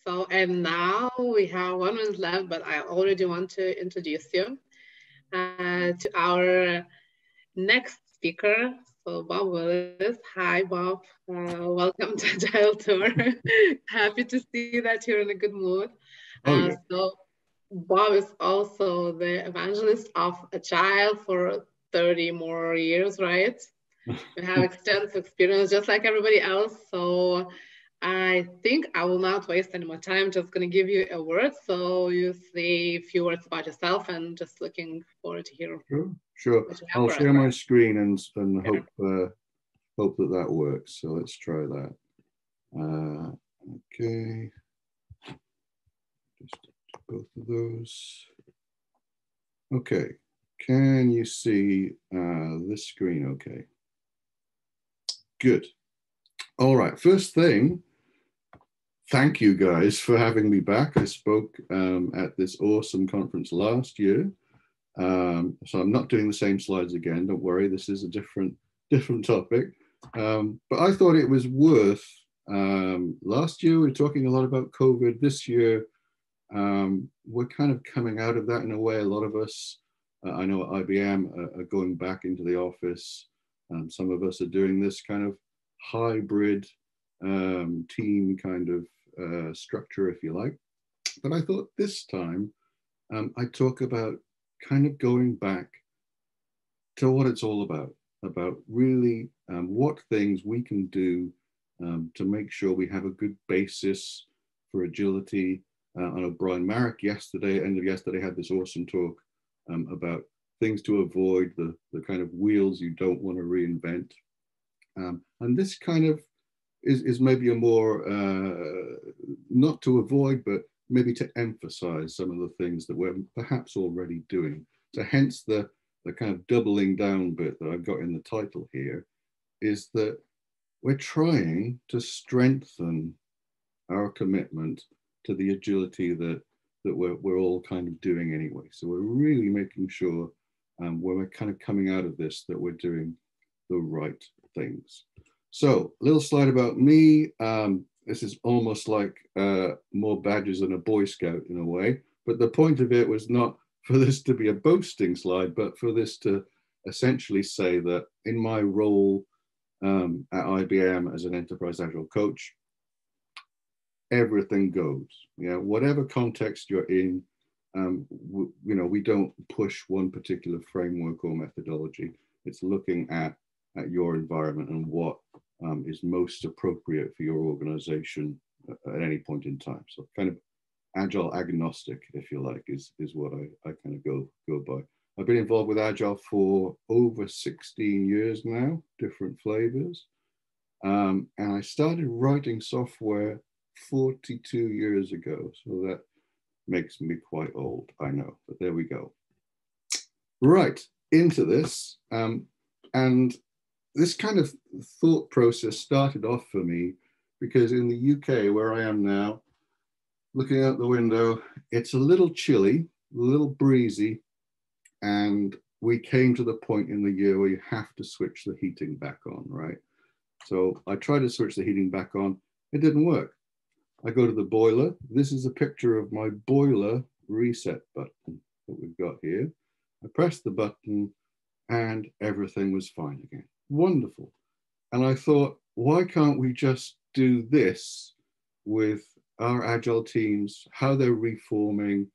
So, and now we have 1 minute left, but I already want to introduce you to our next speaker. So, Bob Willis. Hi, Bob. Welcome to Agile Tour. Happy to see that you're in a good mood. Yeah. So, Bob is also the evangelist of Agile for 30 more years, right? We have extensive experience just like everybody else. So I think I will not waste any more time. Just going to give you a word. So you say a few words about yourself and just looking forward to hear. Sure. I'll share my screen and hope that works. So let's try that. Okay. Just both of those. Okay. Can you see this screen okay? Good. All right. First thing, thank you guys for having me back. I spoke at this awesome conference last year. So I'm not doing the same slides again. Don't worry. This is a different topic. But I thought it was worth, last year we were talking a lot about COVID. This year, we're kind of coming out of that in a way. A lot of us, I know at IBM, are going back into the office. Some of us are doing this kind of hybrid team kind of structure, if you like. But I thought this time I'd talk about kind of going back to what it's all about really what things we can do to make sure we have a good basis for agility. I know Brian Marek end of yesterday, had this awesome talk about things to avoid, the kind of wheels you don't want to reinvent. And this kind of is maybe a more, not to avoid, but maybe to emphasize some of the things that we're perhaps already doing. So hence the kind of doubling down bit that I've got in the title here is that we're trying to strengthen our commitment to the agility that we're all kind of doing anyway. So we're really making sure when we're kind of coming out of this that we're doing the right things. So a little slide about me. This is almost like more badges than a Boy Scout in a way, but the point of it was not for this to be a boasting slide, but for this to essentially say that in my role at IBM as an enterprise agile coach, everything goes. Whatever context you're in, we don't push one particular framework or methodology. It's looking at your environment and what is most appropriate for your organization at any point in time. So kind of agile agnostic, if you like, is what I kind of go by. I've been involved with Agile for over 16 years now, different flavors. And I started writing software 42 years ago. So that makes me quite old, I know, but there we go. Right, into this. And this kind of thought process started off for me because in the UK, where I am now, looking out the window, it's a little chilly, a little breezy, and we came to the point in the year where you have to switch the heating back on, right? So I tried to switch the heating back on. It didn't work. I go to the boiler. This is a picture of my boiler reset button that we've got here. I pressed the button and everything was fine again. Wonderful. And I thought, why can't we just do this with our agile teams, how they're reforming,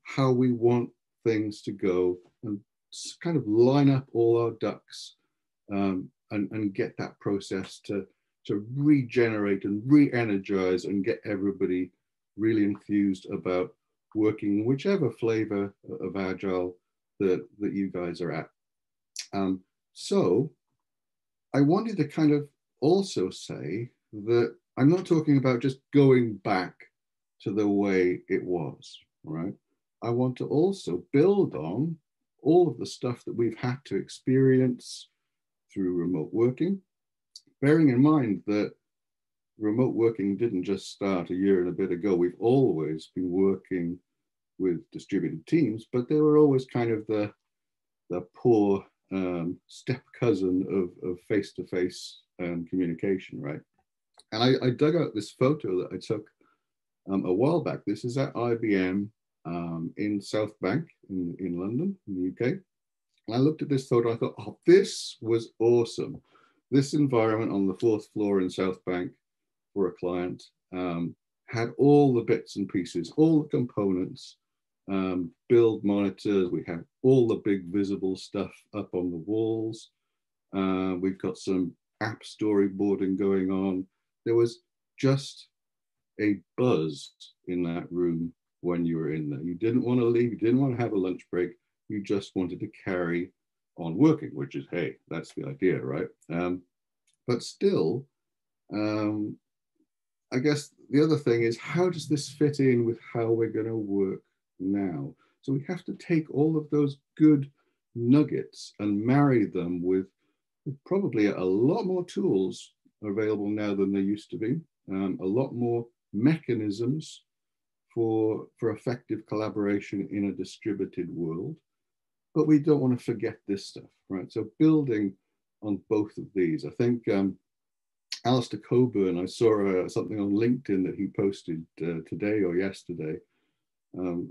how we want things to go, and kind of line up all our ducks and get that process to regenerate and re-energize and get everybody really enthused about working whichever flavor of agile that you guys are at. So I wanted to kind of also say that I'm not talking about just going back to the way it was, right? I want to also build on all of the stuff that we've had to experience through remote working, bearing in mind that remote working didn't just start a year and a bit ago. We've always been working with distributed teams, but they were always kind of the poor step cousin of face-to-face communication, right? And I dug out this photo that I took a while back. This is at IBM in South Bank in London, in the UK. And I looked at this photo, I thought, oh, this was awesome. This environment on the 4th floor in South Bank for a client had all the bits and pieces, all the components, build monitors. We had all the big visible stuff up on the walls. We've got some app storyboarding going on. There was just a buzz in that room when you were in there. You didn't want to leave. You didn't want to have a lunch break. You just wanted to carry on working, which is, hey, that's the idea, right? But still, I guess the other thing is, how does this fit in with how we're going to work now? So we have to take all of those good nuggets and marry them with probably a lot more tools available now than there used to be, a lot more mechanisms for effective collaboration in a distributed world. But we don't want to forget this stuff, right? So building on both of these, I think Alistair Coburn, I saw something on LinkedIn that he posted today or yesterday,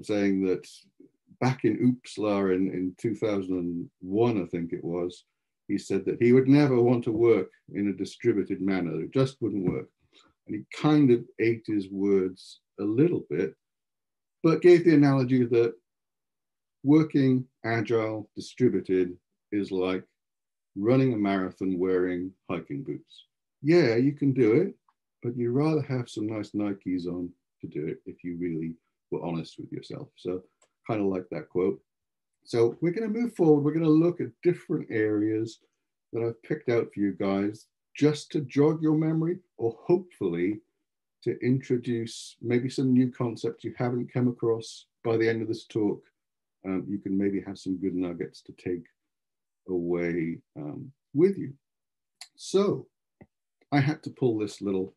saying that back in Uppsala in 2001, I think it was, he said that he would never want to work in a distributed manner. It just wouldn't work. And he kind of ate his words a little bit, but gave the analogy that working agile, distributed is like running a marathon wearing hiking boots. Yeah, you can do it, but you'd rather have some nice Nikes on to do it if you really were honest with yourself. So kind of like that quote. So we're going to move forward. We're going to look at different areas that I've picked out for you guys just to jog your memory, or hopefully to introduce maybe some new concepts you haven't come across. By the end of this talk, you can maybe have some good nuggets to take away with you. So I had to pull this little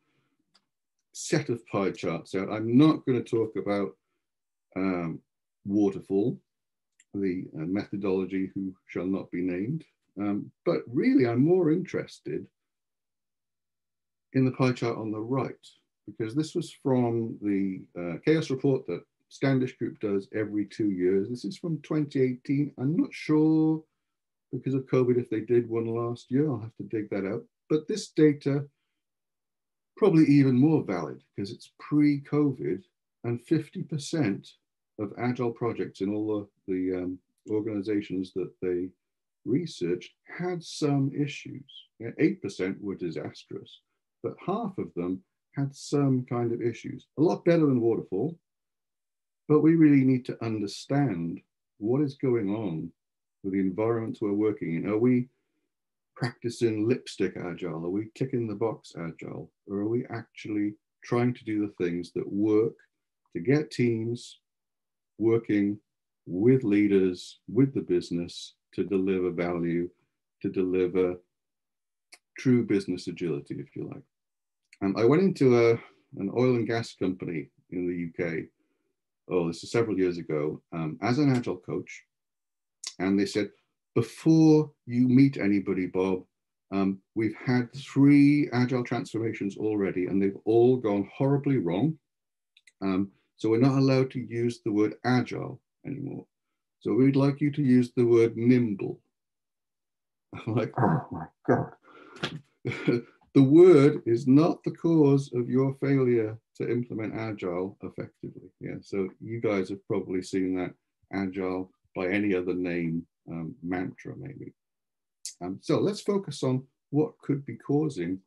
set of pie charts out. I'm not going to talk about waterfall, the methodology who shall not be named, but really I'm more interested in the pie chart on the right, because this was from the chaos report that Standish Group does every 2 years. This is from 2018. I'm not sure because of COVID if they did one last year. I'll have to dig that out. But this data, probably even more valid because it's pre-COVID, and 50% of agile projects in all the organizations that they researched had some issues. 8% were disastrous, but half of them had some kind of issues. A lot better than waterfall, but we really need to understand what is going on with the environments we're working in. Are we practicing lipstick agile? Are we ticking the box agile? Or are we actually trying to do the things that work to get teams working with leaders, with the business, to deliver value, to deliver true business agility, if you like? I went into an oil and gas company in the UK, this is several years ago, as an agile coach. And they said, before you meet anybody, Bob, we've had 3 agile transformations already, and they've all gone horribly wrong. So we're not allowed to use the word agile anymore. So we'd like you to use the word nimble. I'm like, oh my God. The word is not the cause of your failure to implement agile effectively. Yeah, so you guys have probably seen that agile by any other name mantra maybe. So let's focus on what could be causing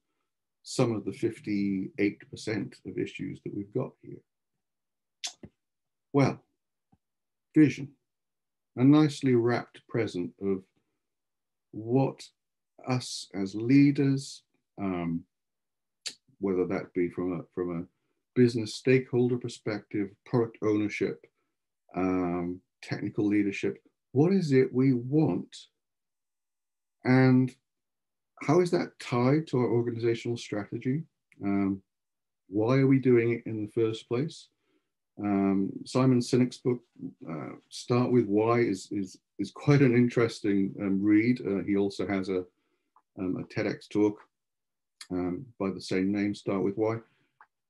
some of the 58% of issues that we've got here. Well, vision, a nicely wrapped present of what us as leaders, whether that be from a business stakeholder perspective, product ownership, technical leadership, what is it we want? And how is that tied to our organizational strategy? Why are we doing it in the first place? Simon Sinek's book, Start With Why, is quite an interesting read. He also has a TEDx talk by the same name, Start With Why.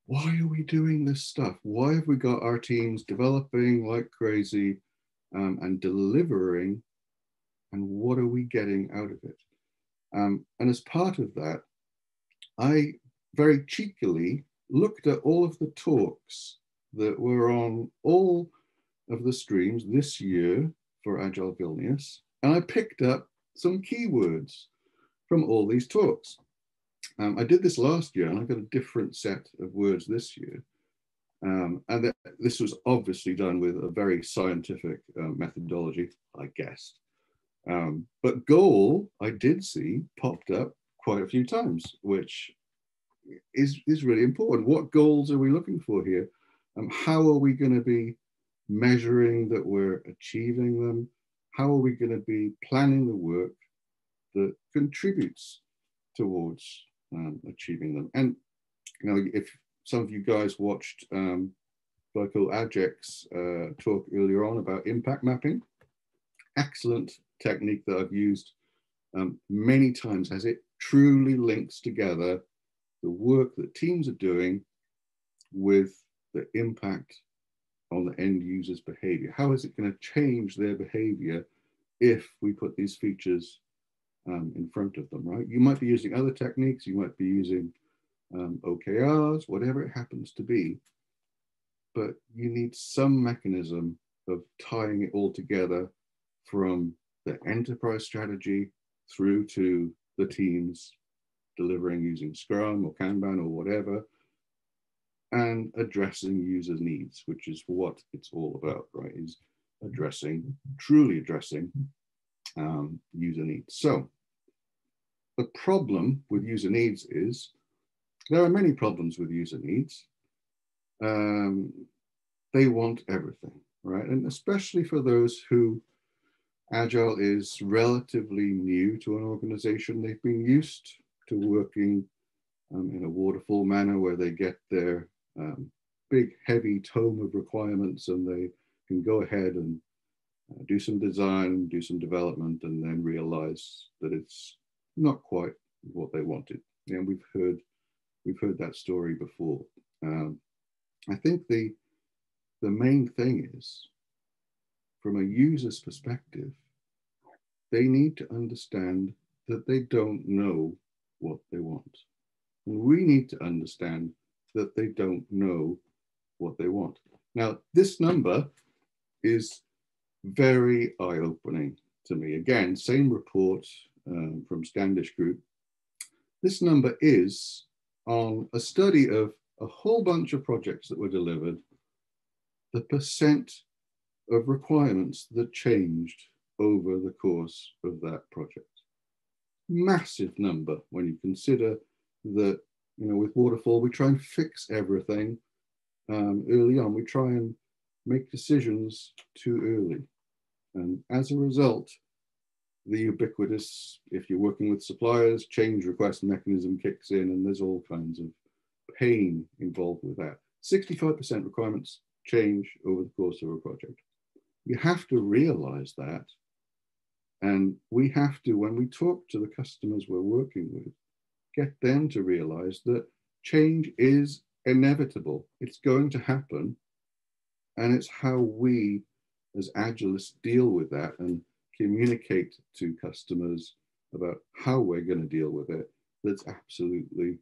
why are we doing this stuff? Why have we got our teams developing like crazy and delivering? And what are we getting out of it? And as part of that, I very cheekily looked at all of the talks that were on all of the streams this year for Agile Vilnius, and I picked up some keywords from all these talks. I did this last year, and I got a different set of words this year. And this was obviously done with a very scientific methodology, I guessed. But goal, I did see popped up quite a few times, which is really important. What goals are we looking for here? How are we going to be measuring that we're achieving them? How are we going to be planning the work that contributes towards achieving them? And you know, if some of you guys watched Michael Ajek's talk earlier on about impact mapping, excellent technique that I've used many times, as it truly links together the work that teams are doing with the impact on the end user's behavior. How is it going to change their behavior if we put these features in front of them, right? You might be using other techniques, you might be using OKRs, whatever it happens to be, but you need some mechanism of tying it all together from the enterprise strategy through to the teams delivering using Scrum or Kanban or whatever, and addressing user needs, which is what it's all about, right? Is addressing, truly addressing user needs. So the problem with user needs is there are many problems with user needs. They want everything, right? And especially for those who Agile is relatively new to an organization, they've been used to working in a waterfall manner where they get their big, heavy tome of requirements and they can go ahead and do some design, do some development, and then realize that it's not quite what they wanted. And we've heard that story before. I think the main thing is, from a user's perspective, they need to understand that they don't know what they want. And we need to understand that they don't know what they want. Now, this number is very eye-opening to me. Again, same report from Standish Group. This number is on a study of a whole bunch of projects that were delivered, the percent of requirements that changed over the course of that project. Massive number when you consider that, you know, with waterfall, we try and fix everything early on. We try and make decisions too early. And as a result, the ubiquitous, if you're working with suppliers, change request mechanism kicks in, and there's all kinds of pain involved with that. 65% requirements change over the course of a project. You have to realize that. And we have to, when we talk to the customers we're working with, get them to realize that change is inevitable. It's going to happen. And it's how we as Agilists deal with that and communicate to customers about how we're going to deal with it. That's absolutely,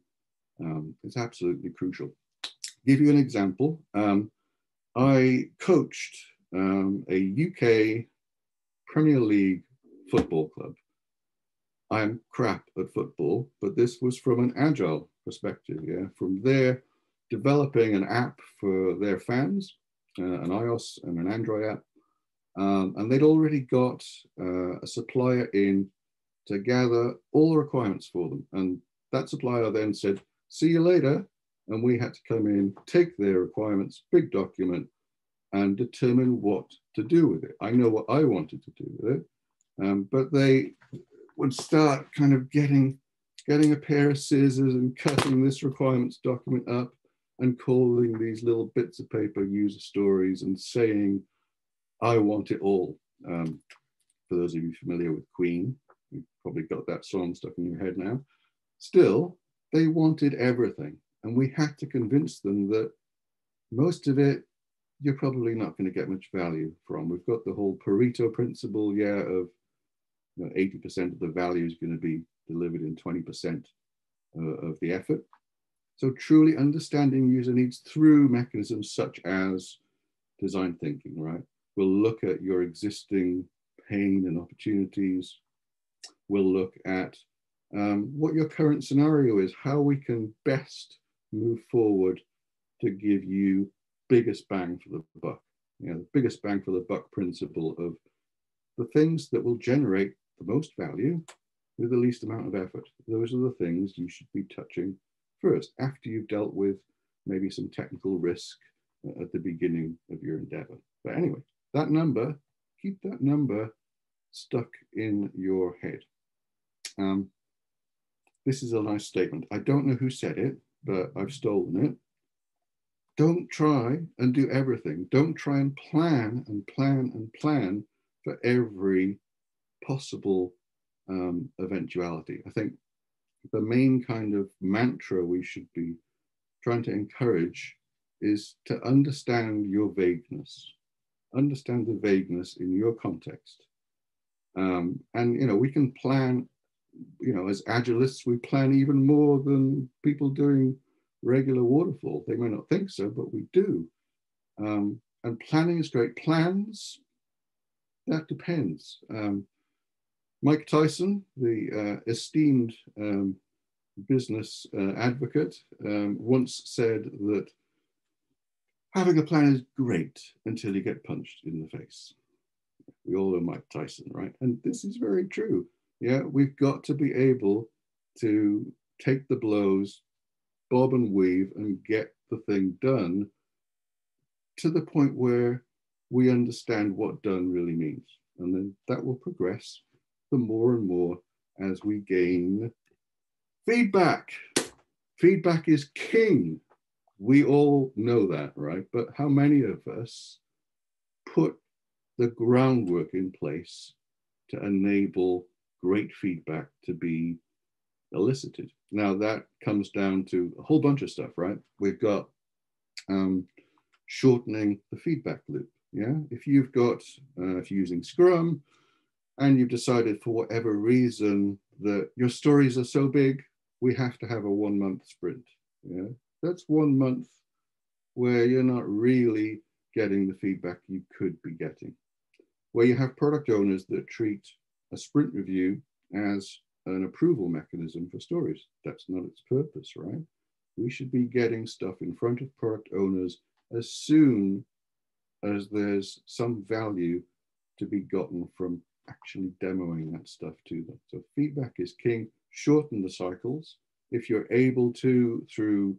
it's absolutely crucial. Give you an example. I coached a UK Premier League football club. I'm crap at football, but this was from an Agile perspective, yeah, from their developing an app for their fans, an iOS and an Android app. And they'd already got a supplier in to gather all the requirements for them. And that supplier then said, see you later. And we had to come in, take their requirements, big document, and determine what to do with it. I know what I wanted to do with it, but they would start kind of getting a pair of scissors and cutting this requirements document up and calling these little bits of paper user stories and saying, I want it all. For those of you familiar with Queen, you've probably got that song stuck in your head now. Still, they wanted everything. And we had to convince them that most of it, you're probably not going to get much value from. We've got the whole Pareto principle, yeah, of 80% of the value is going to be delivered in 20% of the effort. So truly understanding user needs through mechanisms such as design thinking, right? We'll look at your existing pain and opportunities. We'll look at what your current scenario is, how we can best move forward to give you biggest bang for the buck. The biggest bang for the buck principle of the things that will generate the most value with the least amount of effort. Those are the things you should be touching first, after you've dealt with maybe some technical risk at the beginning of your endeavor. But anyway, that number, keep that number stuck in your head. This is a nice statement. I don't know who said it, but I've stolen it. Don't try and do everything. Don't try and plan and plan and plan for every possible eventuality. I think the main kind of mantra we should be trying to encourage is to understand your vagueness. Understand the vagueness in your context. And, we can plan, as agilists, we plan even more than people doing regular waterfall. They may not think so, but we do. And planning is great. Plans, that depends. Mike Tyson, the esteemed business advocate, once said that having a plan is great until you get punched in the face. We all know Mike Tyson, right? And this is very true. Yeah, we've got to be able to take the blows, bob and weave, and get the thing done to the point where we understand what done really means. And then that will progress the more and more as we gain feedback. Feedback is king. We all know that, right? But how many of us put the groundwork in place to enable great feedback to be elicited? Now that comes down to a whole bunch of stuff, right? We've got shortening the feedback loop. Yeah, if you've got, if you're using Scrum and you've decided for whatever reason that your stories are so big, we have to have a 1 month sprint. Yeah, that's 1 month where you're not really getting the feedback you could be getting. Where you have product owners that treat a sprint review as an approval mechanism for stories. That's not its purpose, right? We should be getting stuff in front of product owners as soon as there's some value to be gotten from actually demoing that stuff to them. So feedback is king. Shorten the cycles. If you're able to, through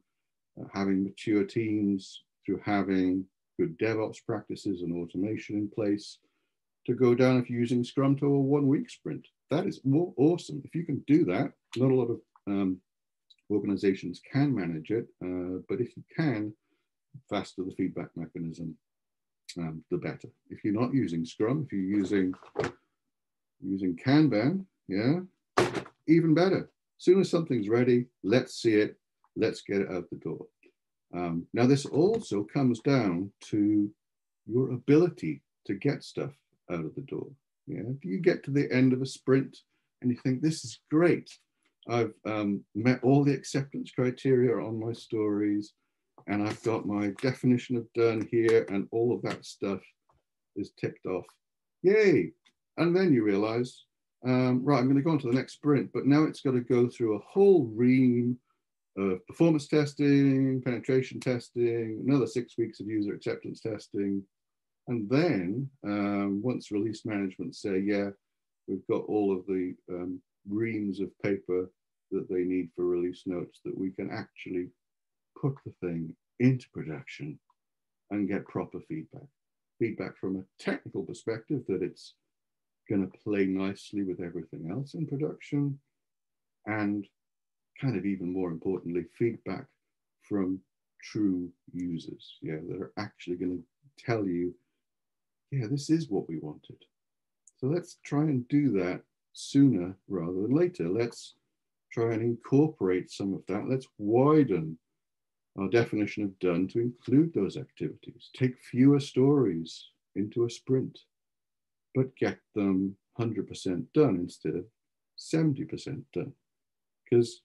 having mature teams, through having good DevOps practices and automation in place, to go down, if you're using Scrum, to a 1 week sprint. That is more awesome. If you can do that, not a lot of organizations can manage it, but if you can, faster the feedback mechanism, the better. If you're not using Scrum, if you're using Kanban, yeah, even better. As soon as something's ready, let's see it, let's get it out the door. Now, this also comes down to your ability to get stuff out of the door. Yeah, if you get to the end of a sprint and you think, this is great, I've met all the acceptance criteria on my stories, and I've got my definition of done here, and all of that stuff is ticked off. Yay! And then you realize, right, I'm going to go on to the next sprint, but now it's got to go through a whole ream of performance testing, penetration testing, another 6 weeks of user acceptance testing. And then once release management say, yeah, we've got all of the reams of paper that they need for release notes, that we can actually put the thing into production and get proper feedback. Feedback from a technical perspective, that it's going to play nicely with everything else in production, and kind of even more importantly, feedback from true users, yeah, that are actually going to tell you, yeah, this is what we wanted. So let's try and do that sooner rather than later. Let's try and incorporate some of that. Let's widen our definition of done to include those activities. Take fewer stories into a sprint, but get them 100% done instead of 70% done. Because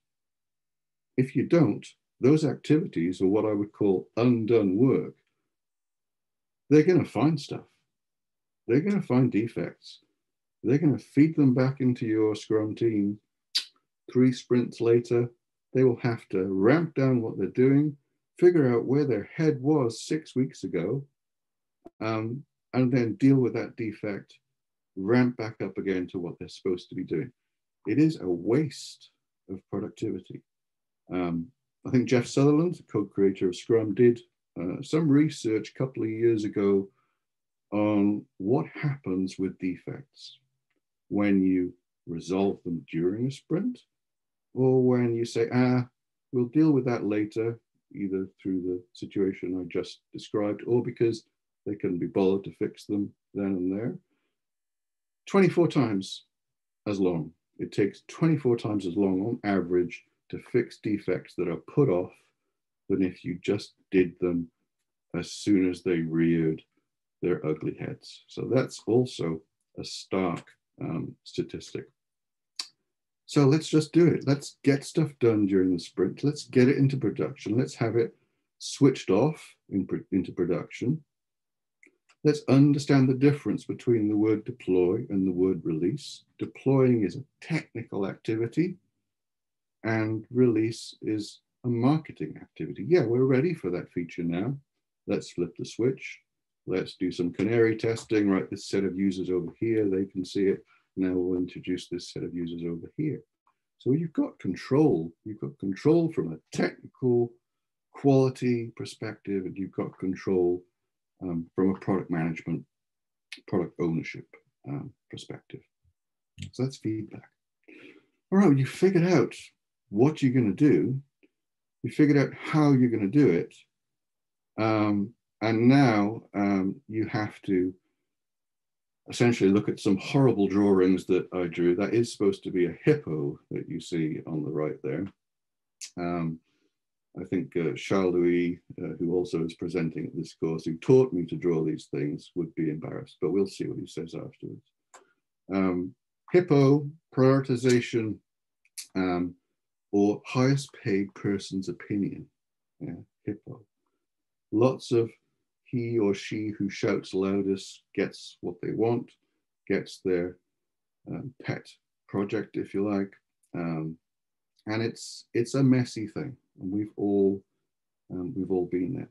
if you don't, those activities, or what I would call undone work, they're going to find stuff. They're going to find defects. They're going to feed them back into your Scrum team. 3 sprints later, they will have to ramp down what they're doing, figure out where their head was 6 weeks ago, and then deal with that defect, ramp back up again to what they're supposed to be doing. It is a waste of productivity. I think Jeff Sutherland, the co-creator of Scrum, did some research a couple of years ago on what happens with defects when you resolve them during a sprint, or when you say, we'll deal with that later, either through the situation I just described, or because they couldn't be bothered to fix them then and there. 24 times as long. It takes 24 times as long on average to fix defects that are put off than if you just did them as soon as they reared their ugly heads. So that's also a stark statistic. So let's just do it. Let's get stuff done during the sprint. Let's get it into production. Let's have it switched off into production. Let's understand the difference between the word deploy and the word release. Deploying is a technical activity, and release is a marketing activity. Yeah, we're ready for that feature now. Let's flip the switch. Let's do some canary testing. Right, this set of users over here, they can see it. Now we'll introduce this set of users over here. So you've got control. You've got control from a technical quality perspective, and you've got control from a product management, product ownership perspective. So that's feedback. All right, you figured out what you're going to do. You figured out how you're going to do it. And now you have to essentially look at some horrible drawings that I drew. That is supposed to be a hippo that you see on the right there. I think Charles-Louis, who also is presenting at this course, who taught me to draw these things, would be embarrassed, but we'll see what he says afterwards. Hippo, prioritization, or highest paid person's opinion. Yeah, hippo. Lots of he or she who shouts loudest gets what they want, gets their pet project, if you like. And it's a messy thing, and we've all been there.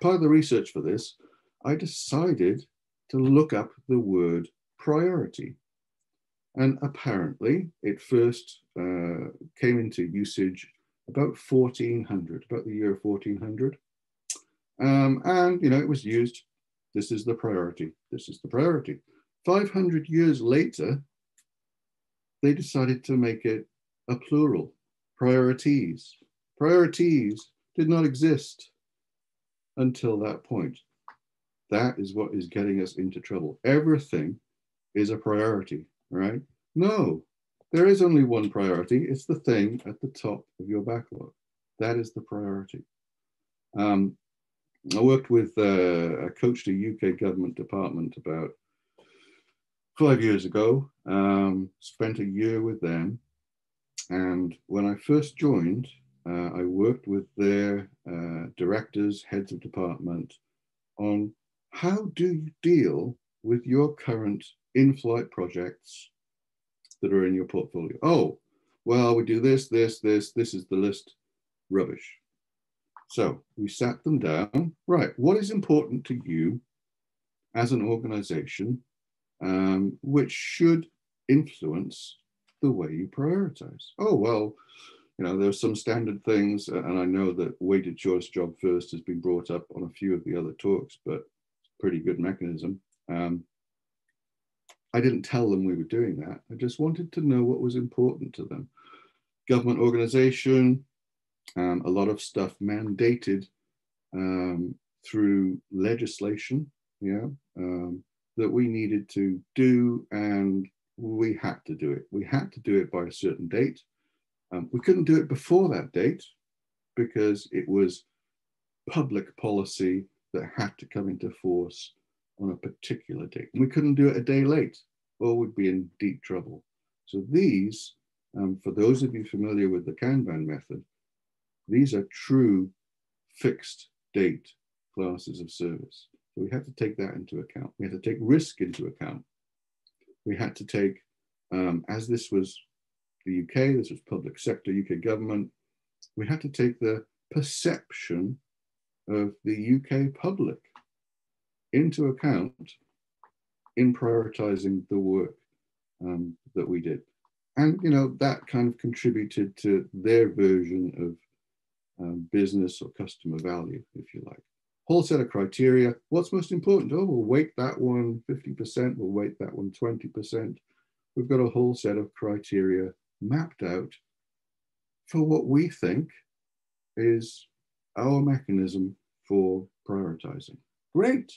Part of the research for this, I decided to look up the word priority, and apparently it first came into usage about 1400, about the year 1400, and it was used. This is the priority. This is the priority. 500 years later, they decided to make it a plural. Priorities. Priorities did not exist until that point. That is what is getting us into trouble. Everything is a priority, right? No, there is only one priority. It's the thing at the top of your backlog. That is the priority. I worked with, I coached a UK government department about 5 years ago, spent a year with them. And when I first joined, I worked with their directors, heads of department, on how do you deal with your current in-flight projects that are in your portfolio. Oh, well, we do this, this is the list. Rubbish. So we sat them down. Right, what is important to you as an organization, which should influence the way you prioritize? Oh, well, there's some standard things, and I know that weighted choice job first has been brought up on a few of the other talks, but it's a pretty good mechanism. I didn't tell them we were doing that. I just wanted to know what was important to them. Government organization, a lot of stuff mandated through legislation, that we needed to do, and we had to do it. We had to do it by a certain date. We couldn't do it before that date because it was public policy that had to come into force on a particular date. And we couldn't do it a day late, or we'd be in deep trouble. So these, for those of you familiar with the Kanban method, these are true fixed date classes of service. So we had to take that into account. We had to take risk into account. We had to take, as this was the UK, this was public sector, UK government, we had to take the perception of the UK public into account in prioritizing the work that we did. And, you know, that kind of contributed to their version of business or customer value, if you like. Whole set of criteria. What's most important? Oh, we'll weight that one 50%, we'll weight that one 20%. We've got a whole set of criteria mapped out for what we think is our mechanism for prioritizing. Great.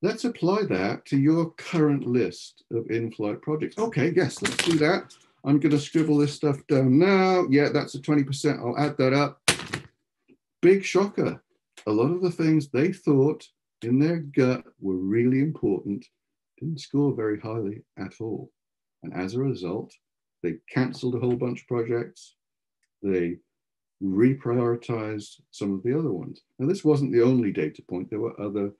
Let's apply that to your current list of in-flight projects. Okay, yes, let's do that. I'm going to scribble this stuff down now. Yeah, that's a 20%. I'll add that up. Big shocker. A lot of the things they thought in their gut were really important didn't score very highly at all. And as a result, they canceled a whole bunch of projects. They reprioritized some of the other ones. Now, this wasn't the only data point. There were other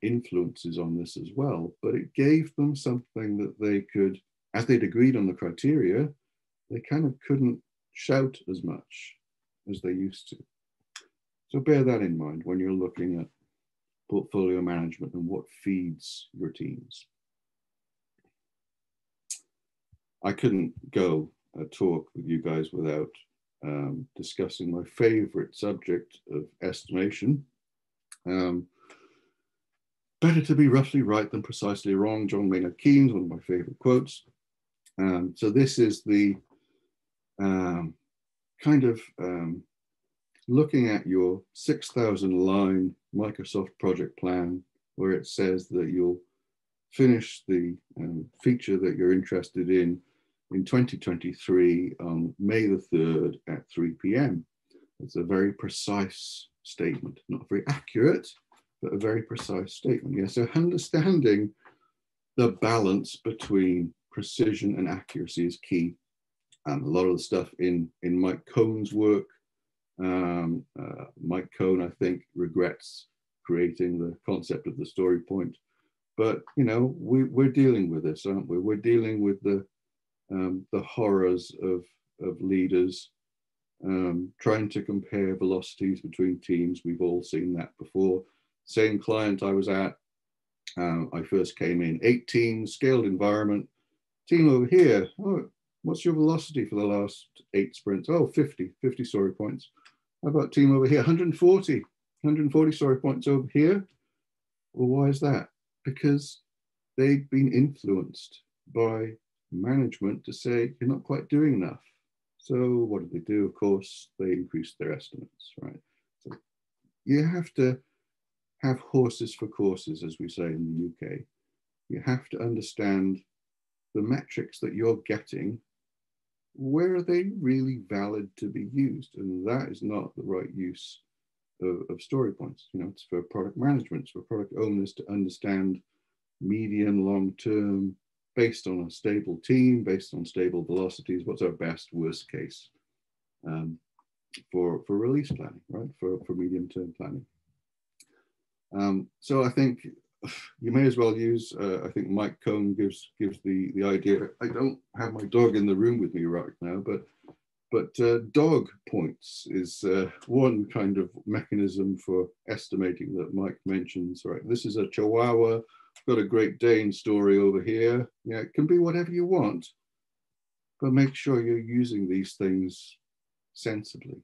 influences on this as well, but it gave them something that they could, as they'd agreed on the criteria, they kind of couldn't shout as much as they used to. So bear that in mind when you're looking at portfolio management and what feeds your teams. I couldn't go a talk with you guys without discussing my favorite subject of estimation. Better to be roughly right than precisely wrong. John Maynard Keynes, one of my favorite quotes. So this is the kind of looking at your 6,000 line Microsoft project plan, where it says that you'll finish the feature that you're interested in 2023 on May the 3rd at 3 p.m. It's a very precise statement, not very accurate, but a very precise statement. Yeah, so understanding the balance between precision and accuracy is key. A lot of the stuff in Mike Cohn's work, Mike Cohn, I think, regrets creating the concept of the story point. But, you know, we're dealing with this, aren't we? We're dealing with the horrors of leaders trying to compare velocities between teams. We've all seen that before. Same client I was at, I first came in, 8 teams, scaled environment. Team over here, oh, what's your velocity for the last 8 sprints? Oh, 50 story points. How about team over here, 140 story points over here? Well, why is that? Because they've been influenced by management to say, you're not quite doing enough. So what did they do? Of course, they increased their estimates, right? So you have to have horses for courses, as we say in the UK. You have to understand the metrics that you're getting. Where are they really valid to be used? And that is not the right use of story points. You know, it's for product management, it's for product owners to understand medium, long term, based on a stable team, based on stable velocities, what's our best, worst case for release planning, right? For medium term planning. So I think you may as well use, I think Mike Cohn gives the idea. I don't have my dog in the room with me right now, but dog points is one kind of mechanism for estimating that Mike mentions, right? This is a Chihuahua, got a Great Dane story over here. Yeah, it can be whatever you want, but make sure you're using these things sensibly.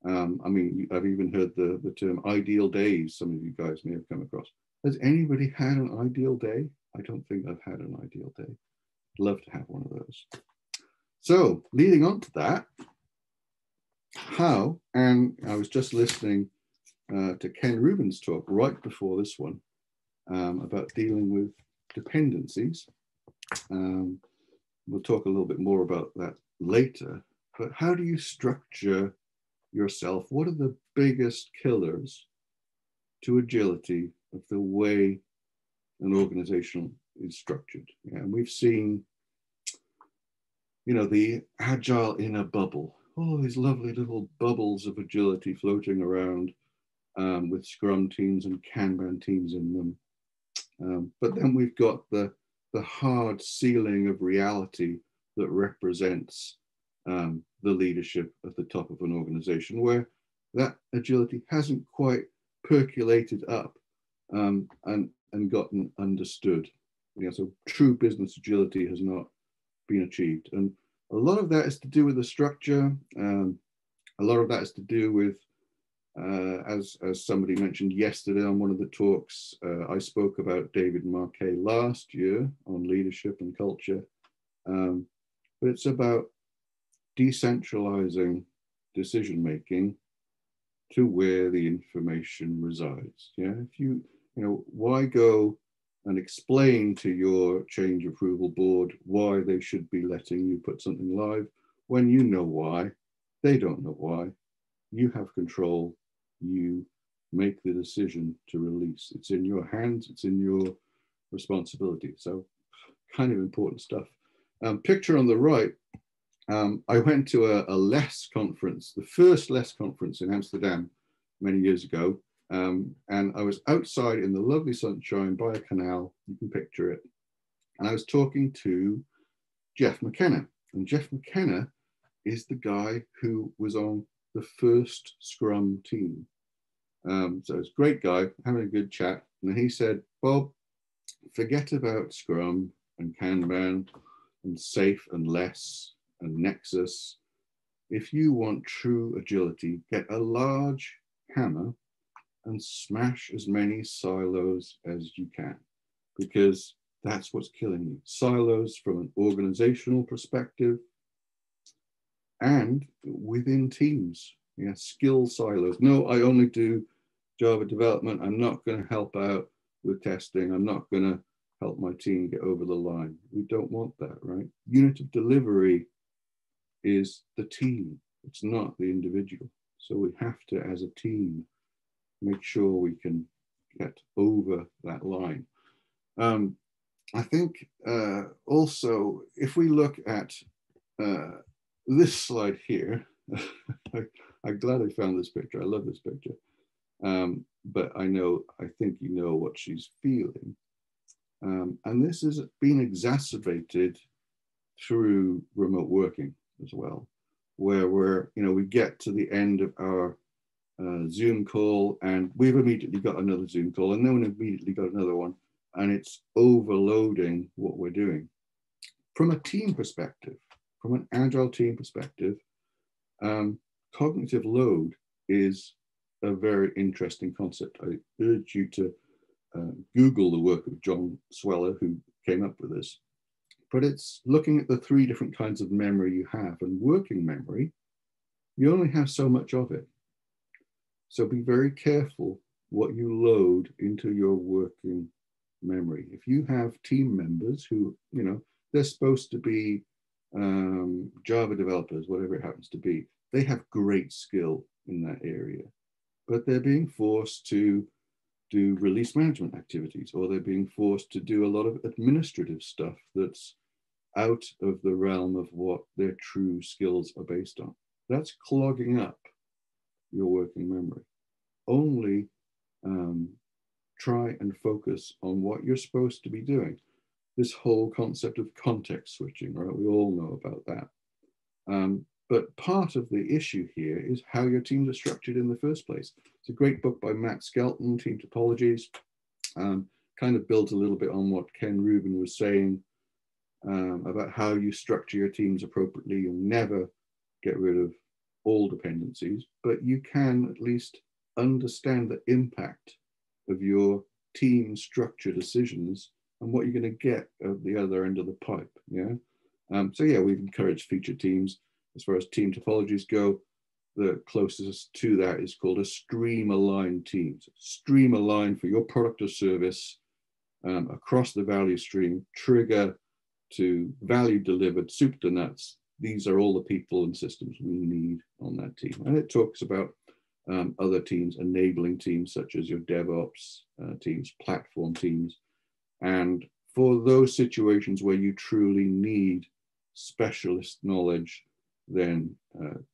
I mean, I've even heard the term ideal days. Some of you guys may have come across. Has anybody had an ideal day? I don't think I've had an ideal day. I'd love to have one of those. So leading on to that, how, and I was just listening to Ken Rubin's talk right before this one about dealing with dependencies. We'll talk a little bit more about that later, but how do you structure yourself? What are the biggest killers to agility of the way an organization is structured. Yeah, and we've seen, you know, the agile in a bubble. Oh, these lovely little bubbles of agility floating around with Scrum teams and Kanban teams in them. But then we've got the hard ceiling of reality that represents the leadership at the top of an organization, where that agility hasn't quite percolated up and gotten understood. You know, so true business agility has not been achieved. And a lot of that is to do with the structure. A lot of that is to do with, as somebody mentioned yesterday on one of the talks, I spoke about David Marquet last year on leadership and culture. But it's about decentralizing decision-making to where the information resides. Yeah, if you know, why go and explain to your change approval board why they should be letting you put something live when you know why, they don't know why, you have control, you make the decision to release. It's in your hands, it's in your responsibility. So kind of important stuff. Picture on the right, I went to a LESS conference, the first LESS conference in Amsterdam many years ago. And I was outside in the lovely sunshine by a canal, you can picture it. And I was talking to Jeff McKenna. And Jeff McKenna is the guy who was on the first Scrum team. So it's a great guy, having a good chat. And he said, Bob, forget about Scrum and Kanban and SAFe and LESS and Nexus. If you want true agility, get a large hammer and smash as many silos as you can, because that's what's killing you. Silos from an organizational perspective and within teams. Yeah, skill silos. No, I only do Java development. I'm not going to help out with testing. I'm not going to help my team get over the line. We don't want that, right? Unit of delivery is the team. It's not the individual. So we have to, as a team, make sure we can get over that line. I think also, if we look at this slide here, I'm glad I found this picture. I love this picture. But I think you know what she's feeling. And this has been exacerbated through remote working as well, where we get to the end of our Zoom call and we've immediately got another Zoom call and then we've immediately got another one, and it's overloading what we're doing. From a team perspective, from an agile team perspective, cognitive load is a very interesting concept. I urge you to Google the work of John Sweller, who came up with this. But it's looking at the three different kinds of memory you have. And working memory, you only have so much of it. So be very careful what you load into your working memory. If you have team members who, they're supposed to be Java developers, whatever it happens to be, they have great skill in that area, but they're being forced to do release management activities, or they're being forced to do a lot of administrative stuff that's out of the realm of what their true skills are based on. That's clogging up your working memory. Only try and focus on what you're supposed to be doing. This whole concept of context switching, right? We all know about that. But part of the issue here is how your teams are structured in the first place. It's a great book by Matt Skelton, Team Topologies. Kind of builds a little bit on what Ken Rubin was saying about how you structure your teams appropriately. You'll never get rid of all dependencies, but you can at least understand the impact of your team structure decisions and what you're going to get at the other end of the pipe. Yeah. So yeah, we've encouraged feature teams. As far as team topologies go, the closest to that is called a stream aligned team. So stream aligned for your product or service across the value stream, trigger to value delivered, soup to nuts. These are all the people and systems we need on that team. And it talks about other teams, enabling teams such as your DevOps teams, platform teams. And for those situations where you truly need specialist knowledge, then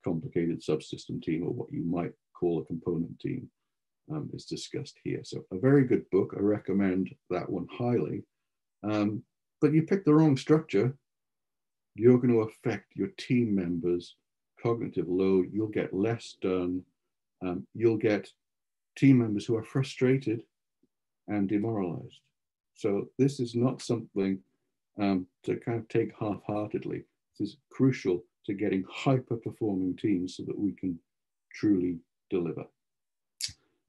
complicated subsystem team, or what you might call a component team, is discussed here. So a very good book. I recommend that one highly. But you pick the wrong structure, you're going to affect your team members' cognitive load. You'll get less done. You'll get team members who are frustrated and demoralized. So this is not something to kind of take half-heartedly. This is crucial to getting hyper-performing teams so that we can truly deliver.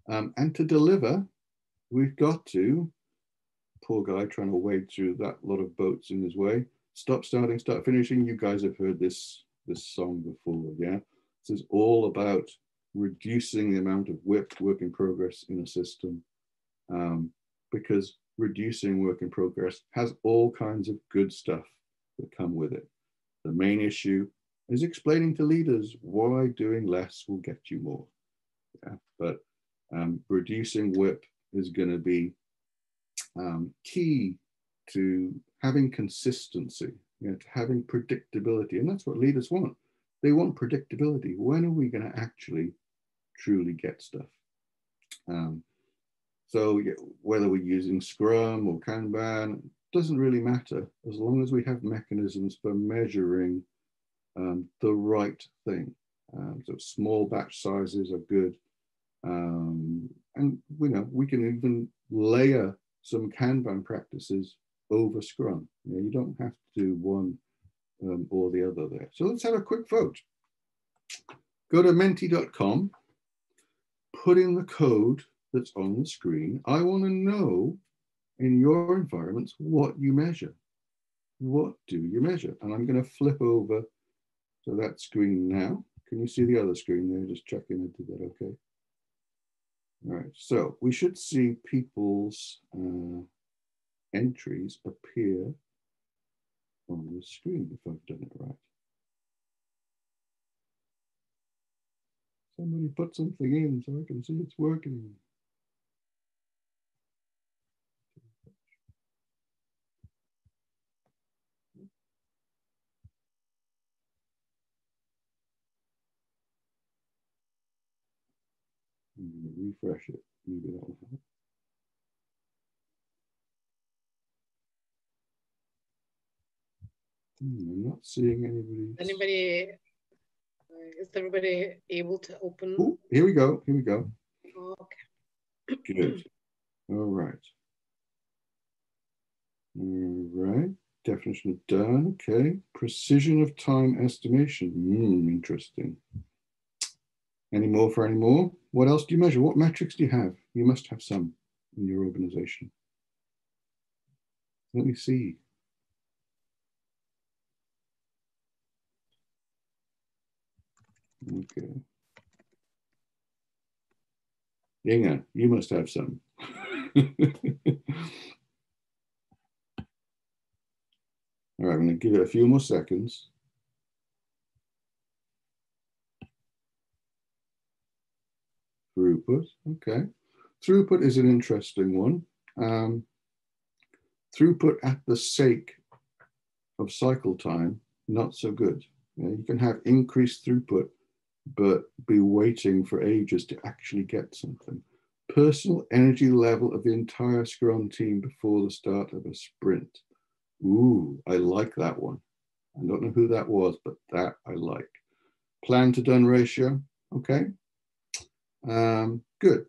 And to deliver, we've got to, poor guy trying to wade through that lot of boats in his way, stop starting, start finishing. You guys have heard this song before, yeah? This is all about reducing the amount of WIP, work in progress, in a system, because reducing work in progress has all kinds of good stuff that come with it. The main issue is explaining to leaders why doing less will get you more. Yeah? But reducing WIP is going to be key to having consistency, you know, to having predictability. And that's what leaders want. They want predictability. When are we going to actually truly get stuff? So whether we're using Scrum or Kanban, doesn't really matter, as long as we have mechanisms for measuring the right thing. So small batch sizes are good. And you know, we can even layer some Kanban practices over Scrum. You know, you don't have to do one or the other there. So let's have a quick vote. Go to menti.com, put in the code that's on the screen. I want to know in your environments what you measure. What do you measure? And I'm going to flip over to that screen now. Can you see the other screen there? Just checking I did that okay. All right, so we should see people's entries appear on the screen if I've done it right. Somebody put something in so I can see it's working. I'm going to refresh it. Maybe that will help. I'm not seeing anybody. Is everybody able to open? Oh, here we go. Here we go. Okay. Good. All right. All right. Definition of done. Okay. Precision of time estimation. Interesting. Any more for any more? What else do you measure? What metrics do you have? You must have some in your organization. Let me see. Okay. Inga, you must have some. All right, I'm going to give it a few more seconds. Throughput, okay. Throughput is an interesting one. Throughput at the sake of cycle time, not so good. You can have increased throughput, but be waiting for ages to actually get something. Personal energy level of the entire Scrum team before the start of a sprint. Ooh, I like that one. I don't know who that was, but that I like. Plan to done ratio, okay. Good.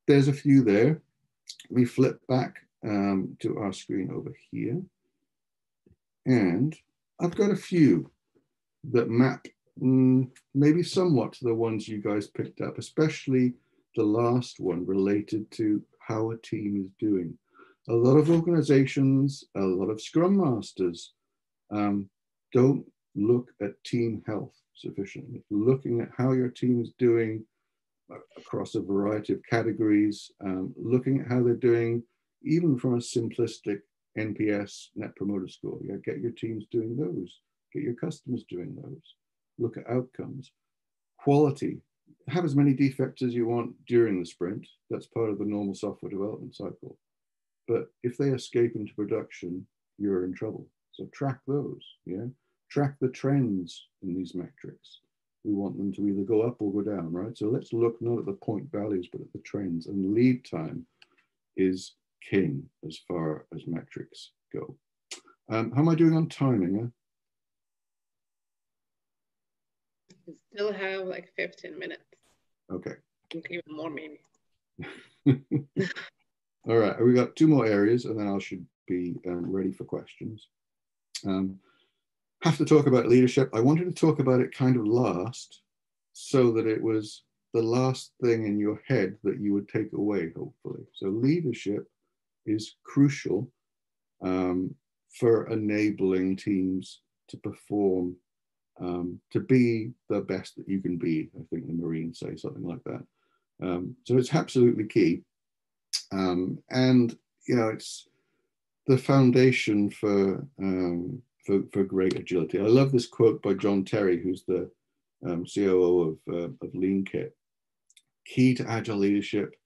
There's a few there. We flip back to our screen over here. And I've got a few that map maybe somewhat to the ones you guys picked up, especially the last one related to how a team is doing. A lot of organizations, a lot of Scrum Masters don't look at team health sufficiently. Looking at how your team is doing across a variety of categories, looking at how they're doing, even from a simplistic NPS, Net Promoter Score. Yeah, get your teams doing those, get your customers doing those, look at outcomes. Quality, have as many defects as you want during the sprint. That's part of the normal software development cycle. But if they escape into production, you're in trouble. So track those, yeah? Track the trends in these metrics. We want them to either go up or go down, right? So let's look not at the point values, but at the trends. And lead time is king as far as metrics go. How am I doing on timing? You still have like 15 minutes. Okay. Even more maybe. All right, we got 2 more areas and then I should be ready for questions. Have to talk about leadership. I wanted to talk about it kind of last so that it was the last thing in your head that you would take away, hopefully. So leadership is crucial for enabling teams to perform, to be the best that you can be. I think the Marines say something like that. So it's absolutely key. And, you know, it's the foundation for great agility. I love this quote by John Terry, who's the COO of LeanKit. Key to agile leadership,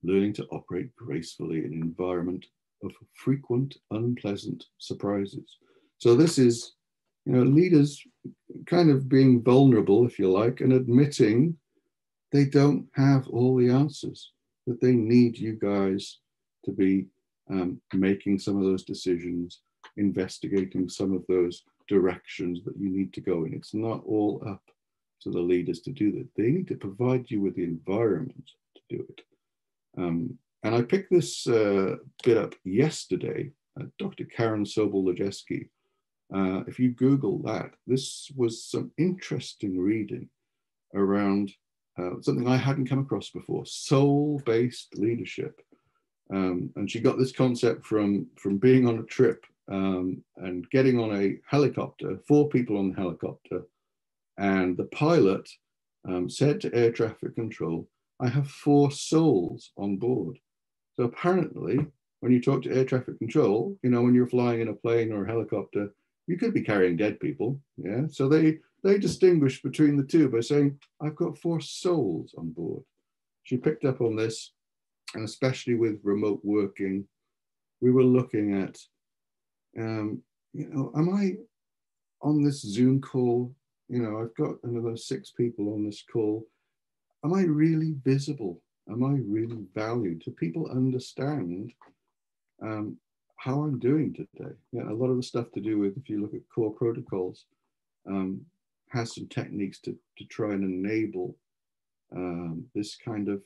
learning to operate gracefully in an environment of frequent, unpleasant surprises. So this is, you know, leaders kind of being vulnerable, if you like, and admitting they don't have all the answers, that they need you guys to be making some of those decisions, investigating some of those directions that you need to go in. It's not all up to the leaders to do that. They need to provide you with the environment to do it. And I picked this bit up yesterday, Dr. Karen Sobel-Lejeski. If you Google that, this was some interesting reading around something I hadn't come across before, soul-based leadership. And she got this concept from being on a trip and getting on a helicopter, 4 people on the helicopter, and the pilot said to air traffic control, I have 4 souls on board. So apparently, when you talk to air traffic control, you know, when you're flying in a plane or a helicopter, you could be carrying dead people, yeah? So they distinguish between the two by saying, I've got 4 souls on board. She picked up on this, and especially with remote working, we were looking at, you know, am I on this Zoom call? You know, I've got another 6 people on this call. Am I really visible? Am I really valued? Do people understand how I'm doing today? Yeah, a lot of the stuff to do with, if you look at core protocols, has some techniques to try and enable this kind of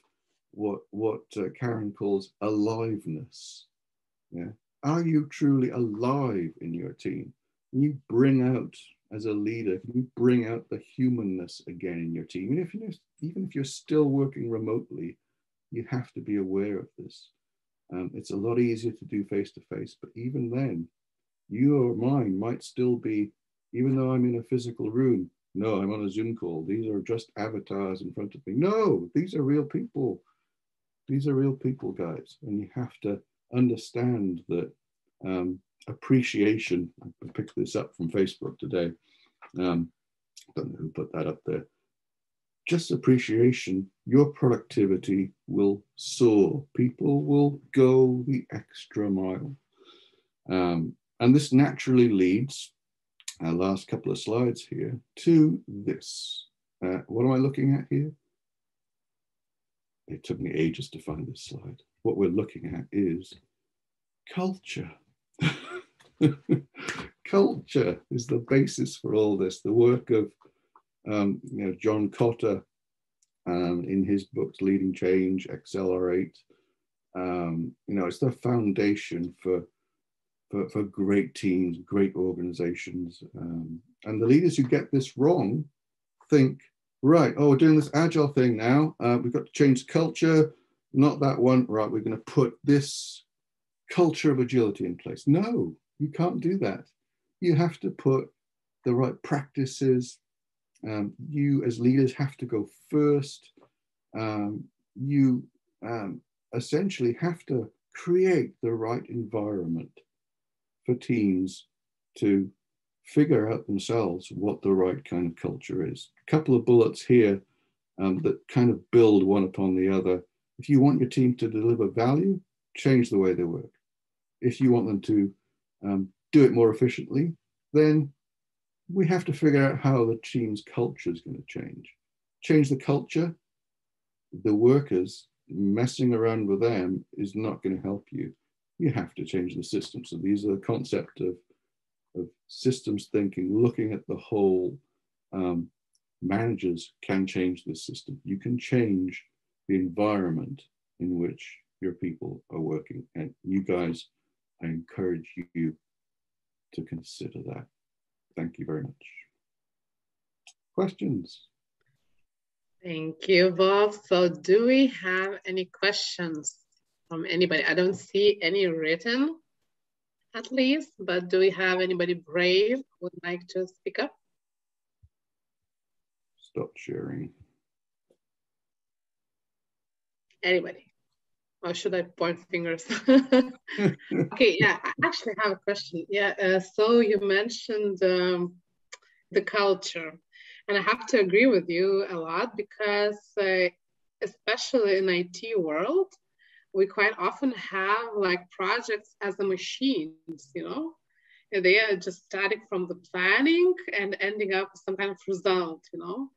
what Karen calls aliveness. Yeah, are you truly alive in your team? Can you bring out, as a leader, can you bring out the humanness again in your team? Even if you're still working remotely, you have to be aware of this. It's a lot easier to do face-to-face, but even then, you or mine might still be, even though I'm in a physical room, no, I'm on a Zoom call. These are just avatars in front of me. No, these are real people. These are real people, guys. And you have to understand that appreciation. I picked this up from Facebook today. Don't know who put that up there. Just appreciation, your productivity will soar. People will go the extra mile. And this naturally leads, our last couple of slides here, to this. What am I looking at here? It took me ages to find this slide. What we're looking at is culture. Culture is the basis for all this. The work of you know, John Cotter in his books Leading Change, Accelerate. You know, it's the foundation for great teams, great organizations. And the leaders who get this wrong think, right, oh, we're doing this agile thing now. We've got to change culture, not that one. Right, we're going to put this culture of agility in place. No, you can't do that. You have to put the right practices. You as leaders have to go first. You essentially have to create the right environment for teams to figure out themselves what the right kind of culture is. A couple of bullets here that kind of build one upon the other. If you want your team to deliver value, change the way they work. If you want them to do it more efficiently, then we have to figure out how the team's culture is going to change. Change the culture, the workers messing around with them is not going to help you. You have to change the system. So these are the concept of systems thinking, looking at the whole. Managers can change the system. You can change the environment in which your people are working. And you guys, I encourage you to consider that. Thank you very much. Questions? Thank you, Bob. So do we have any questions from anybody? I don't see any written, at least, but do we have anybody brave who would like to speak up? Stop sharing. Anybody? Or should I point fingers? Okay, yeah, I actually have a question. Yeah, so you mentioned the culture, and I have to agree with you a lot because especially in IT world, we quite often have like projects as a machines, you know? They are just starting from the planning and ending up with some kind of result, you know?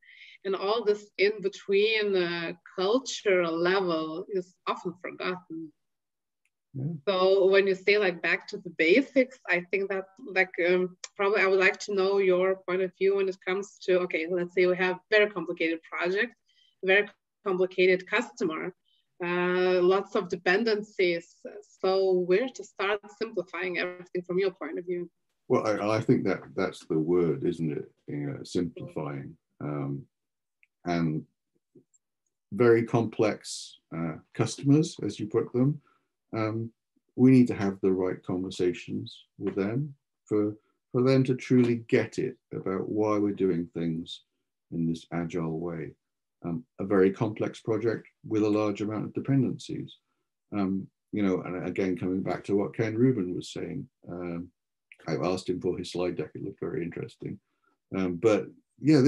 And all this in between cultural level is often forgotten. Yeah. So when you say like back to the basics, I think that like probably I would like to know your point of view when it comes to, okay, let's say we have very complicated project, very complicated customer, lots of dependencies. So where to start simplifying everything from your point of view? Well, I think that's the word, isn't it? Simplifying. And very complex customers, as you put them, we need to have the right conversations with them for them to truly get it about why we're doing things in this agile way. A very complex project with a large amount of dependencies. You know, and again, coming back to what Ken Rubin was saying, I asked him for his slide deck. It looked very interesting. But yeah,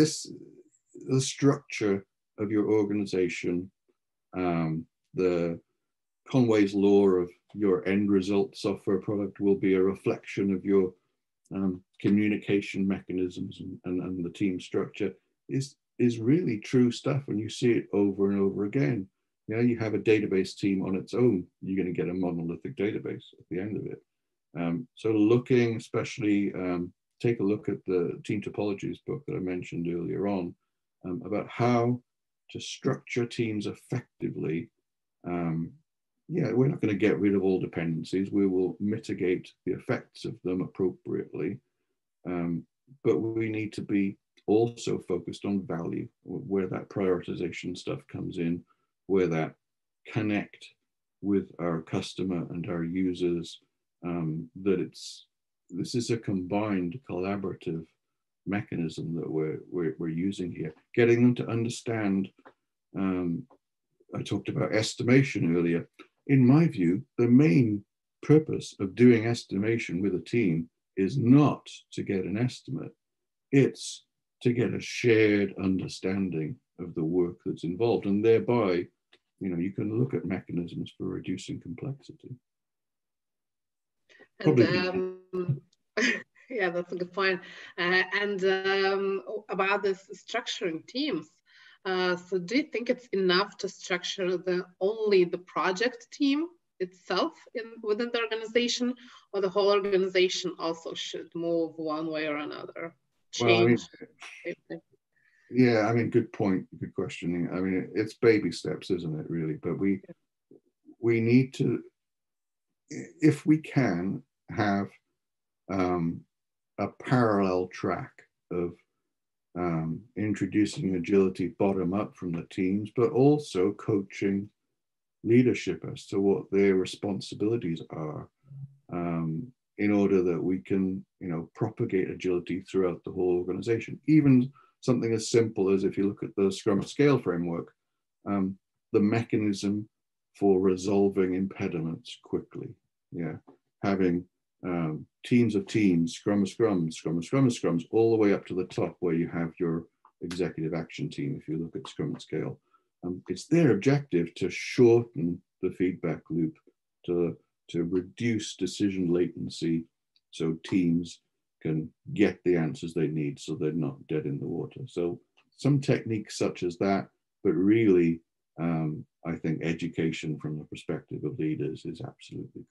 the structure of your organization, the Conway's law of your end result software product will be a reflection of your communication mechanisms and the team structure is really true stuff, and you see it over and over again. You know, you have a database team on its own, you're going to get a monolithic database at the end of it. So looking, especially, take a look at the Team Topologies book that I mentioned earlier on, about how to structure teams effectively. Yeah, we're not going to get rid of all dependencies. We will mitigate the effects of them appropriately. But we need to be also focused on value, where that prioritization stuff comes in, where that connect with our customer and our users, that this is a combined collaborative mechanism that we're using here, getting them to understand. I talked about estimation earlier. In my view, the main purpose of doing estimation with a team is not to get an estimate. It's to get a shared understanding of the work that's involved, and thereby, you know, you can look at mechanisms for reducing complexity. And yeah, that's a good point. And about this structuring teams. So do you think it's enough to structure only the project team itself within the organization, or the whole organization also should move one way or another? Change? Well, I mean, yeah, I mean, good point, good questioning. I mean, it's baby steps, isn't it, really? But we need to, if we can, have a parallel track of introducing agility bottom up from the teams, but also coaching leadership as to what their responsibilities are, in order that we can, you know, propagate agility throughout the whole organization. Even something as simple as, if you look at the Scrum Scale framework, the mechanism for resolving impediments quickly. Yeah, having teams of teams, scrum of scrums, scrum of scrum of scrums, all the way up to the top where you have your executive action team, if you look at Scrum at Scale. It's their objective to shorten the feedback loop, to reduce decision latency so teams can get the answers they need so they're not dead in the water. So some techniques such as that, but really, I think education from the perspective of leaders is absolutely